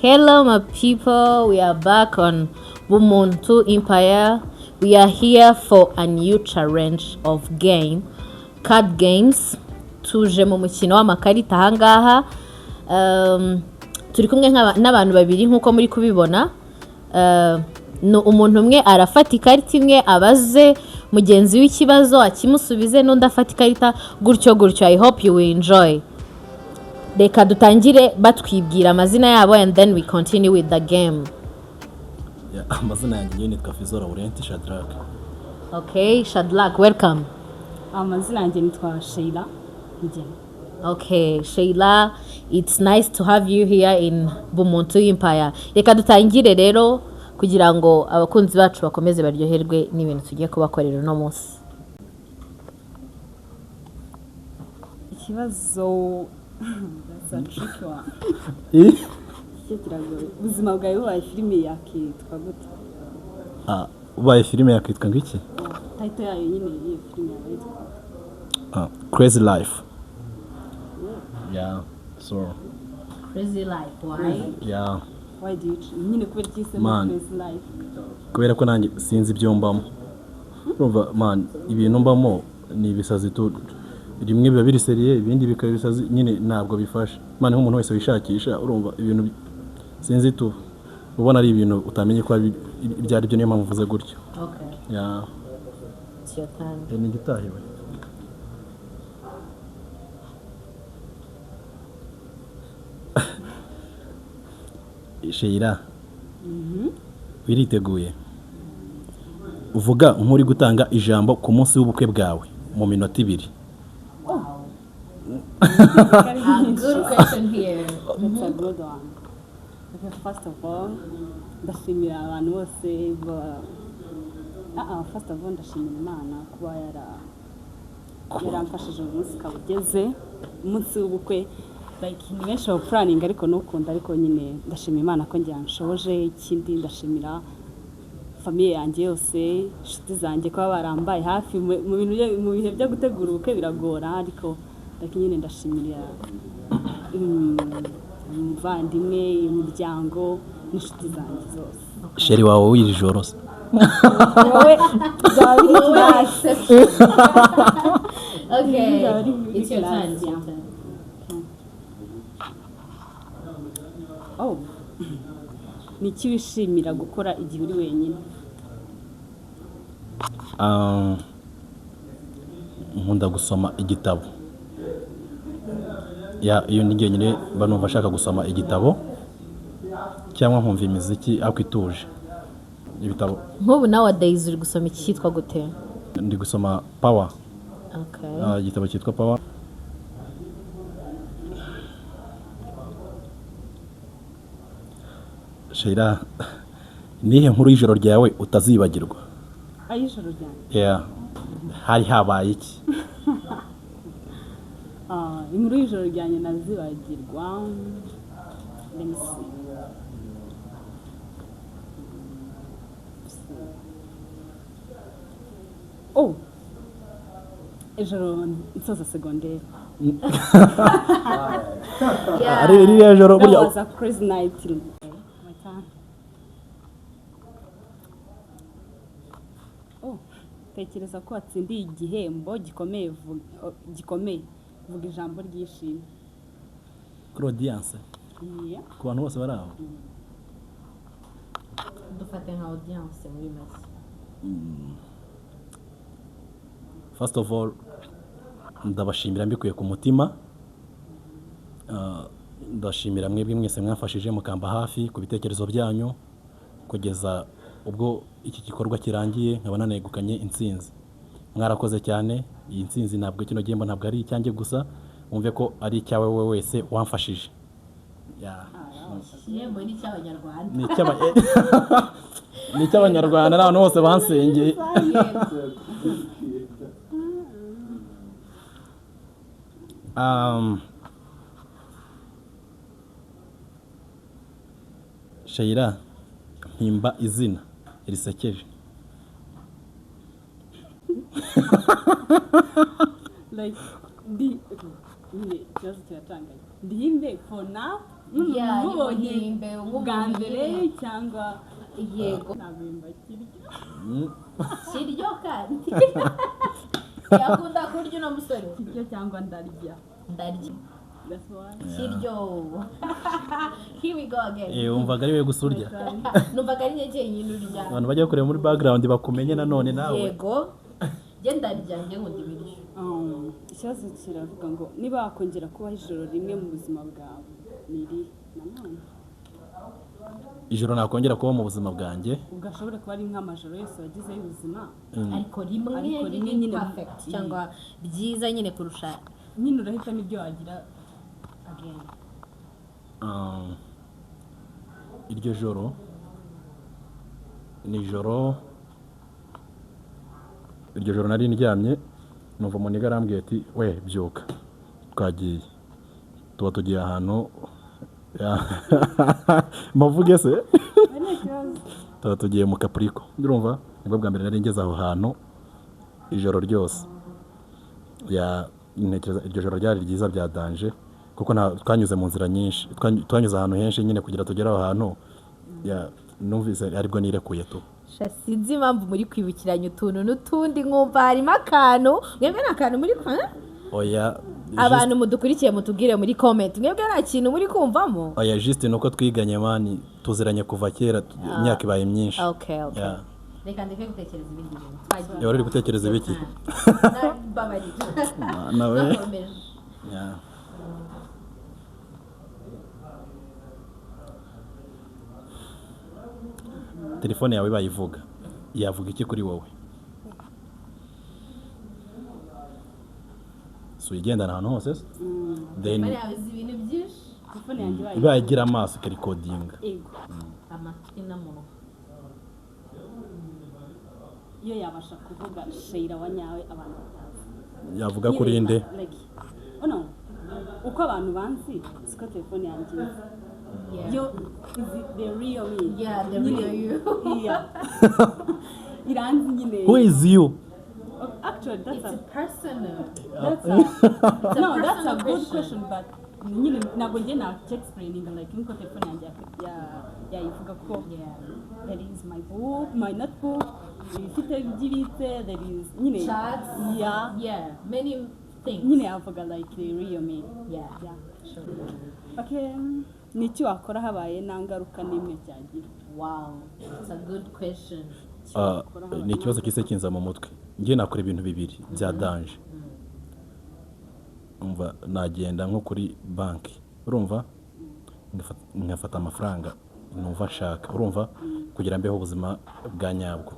Hello, my people. We are back on Bumuntu Empire. We are here for a new challenge of card games. Tuje mu mukino w'amakarita ahangaha. Turi kumwe n'abantu babiri nkuko muri kubibona. No umuntu umwe arafata ikarita imwe abaze mugenzi w'ikibazo akimusubize n'undi afata ikarita gutyo. I hope you will enjoy. Reka dutangire batwibwira amazina yabo and then we continue with the game. Amazina yanjye nitwa Fizora Laurent Shadrack. Okay, Shadrack, welcome. Amazina yanjye nitwa Sheila. Okay, Sheila, it's nice to have you here in Bumuntu Empire. Reka dutangire rero kugira ngo abakunzi bacu bakomeze baryoherwe n'ibintu tugiye kubakorera no munsi. Ikibazo tricky one. Ubuzima bwawe bubaye filime yakitwa gute? Ubaye filime yakitwa ngiki? Title yayo nyine iyi filime yitwa Crazy Life. Yeah, so Crazy Life, why? Yeah. Why do you nyine kubera cyise Crazy Life? Kubera ko nanjye sinzi ibyo mbamo. Urumva man, ibintu mbamo ni ibisazi tu rimwe biba biri seriye ibindi bikaba bisazi nyine ntabwo bifasha. Man nk'umuntu wese wishakisha urumva ibintu sinzi tu ubona ari ibintu utamenye ko ibyari byo niyo mpamvu mvuze gutyo. Okay. Yeah. It's your turn. Ni gitahiwe. Sheila. Wiriteguye. Uvuga nk'uri gutanga ijambo ku munsi w'ubukwe bwawe mu minota 2. Good question here. That's a good one. Okay, first of all, ndashimira abantu bose first of all ndashimira Imana kuba yaramfashije umunsi kabugeze umunsi w'ubukwe. Like ni benshi planning ariko nukunda ariko nyine ndashimira Imana ko njyanshoje. Ikindi ndashimira famille yanjye yose, inshuti zanjye ko barambaye hafi mu bihe byo gutegura ubukwe biragora ariko nyine ndashimira umuvandimwe, imiryango n'inshuti zanjye zose. Sheri wawe w'iri joro se? Wowe zabiri class. Okay, it's your turn. Oh, niki wishimira gukora igihe uri wenyine? Nkunda gusoma igitabo. Iyo ndi nyine banumva ashaka gusoma igitabo cyangwa nkumva imiziki akwituje. Ibitabo. Nk'ubu nowadays uri gusoma iki cyitwa gute? Ndi gusoma Power. Okay. Igitabo cyitwa Power. Sheila, nihe nkuru y'ijoro ryawe utazibagirwa? Ay'ijoro ryanjye? Yeah. Hari habaye iki? Inkuru y'ijoro ryanjye nazibagirwa. Let me see. Oh, ijoro nsoza secondaire. Yeah. Ari joro That was a crazy night. My turn. Oh, tekereza ko watsindiye igihembo gikomeye vuga ijambo ry'ishimwe. Audience. Yeah. Ku bantu bose bari aho. Dufate nka audience muri make. First of all, ndabashimira mbikuye ku mutima. Ndashimira mwebwe mwese mwafashije mukamba hafi ku bitekerezo byanyu kugeza ubwo iki gikorwa kirangiye nkabona negukanye intsinzi. Mwarakoze cyane. Iyi ntsinzi ntabwo kino gihembo ntabwo ari icyanjye gusa, wumve ko ari icyawe wowe wese wamfashije. Igihembo ni cy'Abanyarwanda. Ni cy'Abanyarwanda n'abantu bose bansengeye. Sheila, mpimba izina risekeje. Like, nyine ikibazo kiratangaye. Ndihimbe for now Yeah, mubonye nimbe, bwa mbere nk'umuntu cyangwa yego ntabimba kirya kiryo kandi yakunda kurya uno musore kirya cyangwa ndarya ndarya that's why kiryo here we go again wumvaga ari we gusa urya numvaga ari njye nyine urya abantu bajya kureba muri background bakumenye nanone nawe yego njye ndarya njye nkunda ibiryo ikibazo kiravuga ngo niba wakongera kubaho ijoro rimwe mu buzima bwawe ni iri nanone ijoro nakongera kuba mu buzima bwanjye ubwo ashobora kuba ari nk'amajoro yose wagizeho ubuzima ariko rimwe nyine perfect cyangwa byiza nyine kurusha nyine urahitamo ibyo wagira again iryo joro iryo joro nari ndyamye numva umuntu arambwiye ati we byuka twagiye tuba tugiye ahantu mavuge se tuba tugiye mu Caprico ndumva nibwo bwa mbere nari ngeze aho hantu ijoro ryose iryo joro ryari ryiza bya danje kuko twanyuze mu nzira nyinshi twanyuze ahantu henshi nyine kugira tugere aho hantu numvise aribwo nirekuye tu sinzi impamvu muri kwibukiranya utuntu n'utundi nkumva harimo akantu mwebwe nta kantu muri oya abantu mudukurikiye mutubwire muri comment mwebwe nta kintu muri kumvamo oya juste nuko twiganye mani tuziranye kuva kera imyaka ibaye myinshi okay reka ndeke gutekereza ibindi bintu twagiye uri gutekereza ibiki nawe telefone yawe bayivuga yavuga iki kuri wowe so igendana ahantu hose then ibintu byinshi telefone yanjye bayigira amaso ikarikodinga amatwi n'amunwa iyo yabasha kuvuga Sheila wa nyawe abantu batazi yavuga kuri nde no uko abantu banzi siko telefone yanjye yo the real me the real you iranzi nyine who is you actually that's it's personal that's a good question but nyine ntabwo njye na explaining like niko telefone yanjye yayivuga ko there is my book my notebook ifite byibitse there is nyine chats many things nyine yavuga like the real me sure okay niki wakora habaye nta ngaruka n'imwe cyagira wow it's a good question ni ikibazo kise kinza mu mutwe njye nakora ibintu bibiri bya danje umva nagenda nko kuri banki urumva ngafata amafaranga numva nshaka urumva kugira mbeho ubuzima bwa nyabwo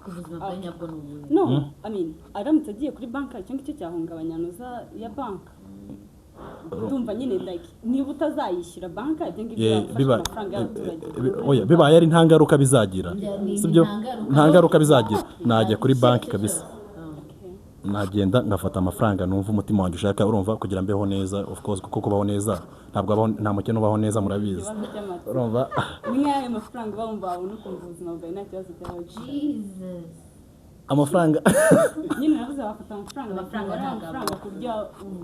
ubuzima bwa nyabwo n'ubundi no I mean aramutse agiye kuri banki icyo ngicyo cyahungabanya nuza ya banki tumva nyine like niba utazayishyura banki ibyo ngibyo yafashe amafaranga y'abaturage bibaye ari nta ngaruka bizagira sibyo nta ngaruka bizagira najya kuri banki kabisa nagenda ngafata amafaranga numva umutima wanjye ushaka urumva kugira mbeho neza of course kuko kubaho neza ntabwo nta mukene ubaho neza murabizi urumva n'ayo mafaranga bumva unukumva ubuzima bwawe nta kibazo cyawe Jesus amafaranga nyine navuze bafata amafaranga ku buryo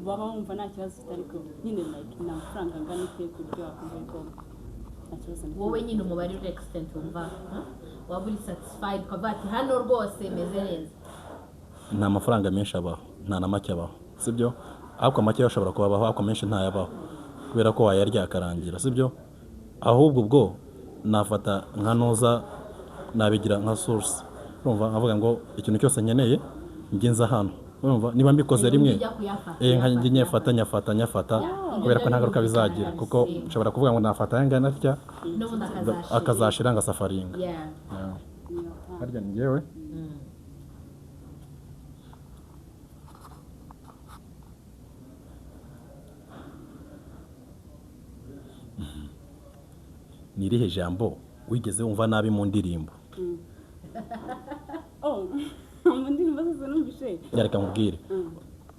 baba bumva nta kibazo kitari ko nyine like nta mafaranga angana ite ku buryo wakumva ko nta kibazo wowe nyine umubare uri extent wumva waba uri satisfied ukavuga ati hano rwose meze neza nta mafaranga menshi abaho nta na make abaho sibyo ariko make ashobora kubaho ariko menshi ntayabaho kubera ko wayarya akarangira sibyo ahubwo ubwo nafata nka noza nabigira nka source urumva nkavuga ngo ikintu cyose nkeneye ngenza hano urumva niba mbikoze rimwe nkanjye nyafata kubera ko nta ngaruka bizagira kuko nshobora kuvuga ngo nafata yangana atya akazashira ngasafaringa harya ni njyewe ni irihe jambo wigeze wumva nabi mu ndirimbo mu ndirimbo zose numvise reka nkubwire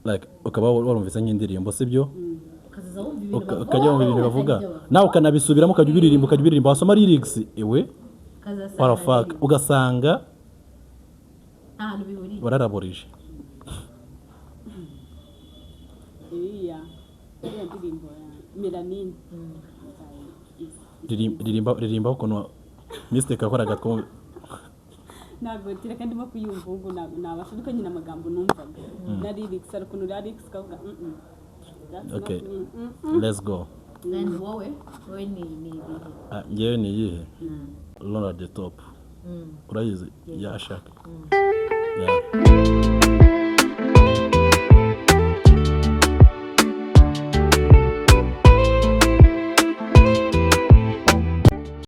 like ukaba warumvise nk'indirimbo sibyo ukajya wumva ibintu bavuga nawe ukanabisubiramo ukajya ubiririmba wasoma lyrics ewe parafaka ugasanga ahantu bihuriye bararaborije iriya ndirimbo ya melanine ririmba ukuntu mistake yakoraga twumve. ntabwo tireka ndimo kuyumva ubu nabasha ariko nyine amagambo numvaga na lyrics ariko no lyrics kavuga Okay, let's go. and wowe ni Ngewe ni iyihe? Lord at the top. Urayizi? Yeah, Shaka. Yeah.